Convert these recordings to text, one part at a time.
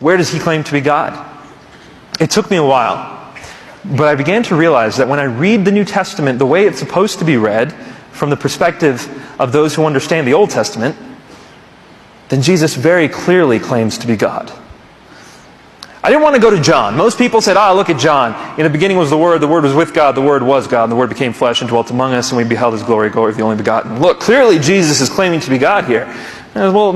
Where does he claim to be God? It took me a while, but I began to realize that when I read the New Testament the way it's supposed to be read, from the perspective of those who understand the Old Testament, then Jesus very clearly claims to be God. I didn't want to go to John. Most people said, look at John. In the beginning was the Word was with God, the Word was God, and the Word became flesh and dwelt among us, and we beheld His glory, glory of the only begotten. Look, clearly Jesus is claiming to be God here. Well,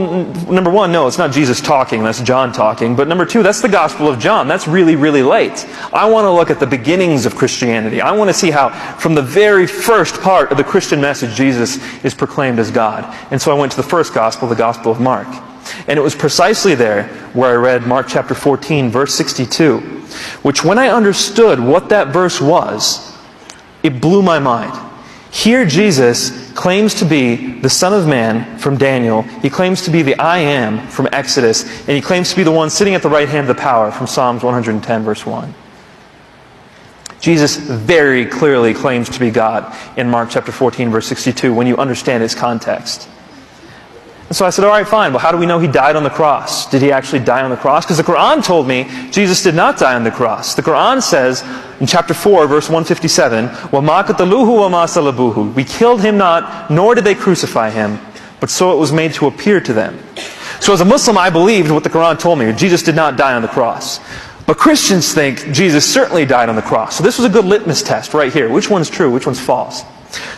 number one, no, it's not Jesus talking, that's John talking. But number two, that's the Gospel of John. That's really, really late. I want to look at the beginnings of Christianity. I want to see how, from the very first part of the Christian message, Jesus is proclaimed as God. And so I went to the first Gospel, the Gospel of Mark. And it was precisely there where I read Mark chapter 14, verse 62, which when I understood what that verse was, it blew my mind. Here Jesus claims to be the Son of Man from Daniel. He claims to be the I Am from Exodus. And he claims to be the one sitting at the right hand of the power from Psalms 110, verse 1. Jesus very clearly claims to be God in Mark chapter 14, verse 62, when you understand its context. And so I said, all right, fine. Well, how do we know He died on the cross? Did He actually die on the cross? Because the Quran told me Jesus did not die on the cross. The Quran says in chapter 4, verse 157, وَمَا قَتَلُوهُ وَمَا صَلَبُوهُ. We killed Him not, nor did they crucify Him, but so it was made to appear to them. So as a Muslim, I believed what the Quran told me. Jesus did not die on the cross. But Christians think Jesus certainly died on the cross. So this was a good litmus test right here. Which one's true? Which one's false?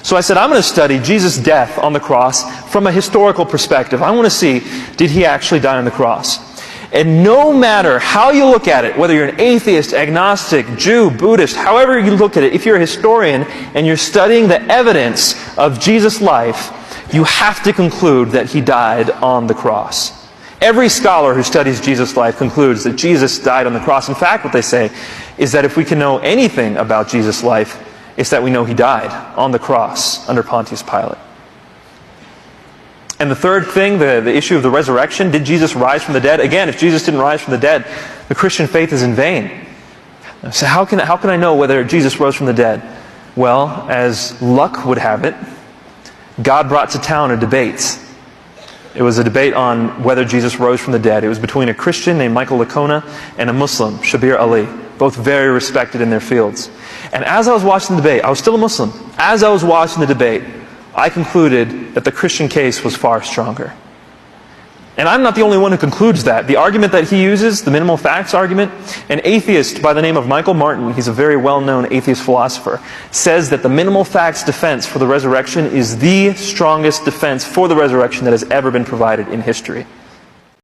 So I said, I'm going to study Jesus' death on the cross from a historical perspective. I want to see, did He actually die on the cross? And no matter how you look at it, whether you're an atheist, agnostic, Jew, Buddhist, however you look at it, if you're a historian and you're studying the evidence of Jesus' life, you have to conclude that He died on the cross. Every scholar who studies Jesus' life concludes that Jesus died on the cross. In fact, what they say is that if we can know anything about Jesus' life, it's that we know He died on the cross under Pontius Pilate. And the third thing, the issue of the resurrection, did Jesus rise from the dead? Again, if Jesus didn't rise from the dead, the Christian faith is in vain. So how can I know whether Jesus rose from the dead? Well, as luck would have it, God brought to town a debate. It was a debate on whether Jesus rose from the dead. It was between a Christian named Michael Licona and a Muslim, Shabir Ali, both very respected in their fields. And as I was watching the debate, I was still a Muslim. As I was watching the debate, I concluded that the Christian case was far stronger. And I'm not the only one who concludes that. The argument that he uses, the minimal facts argument, an atheist by the name of Michael Martin, he's a very well-known atheist philosopher, says that the minimal facts defense for the resurrection is the strongest defense for the resurrection that has ever been provided in history.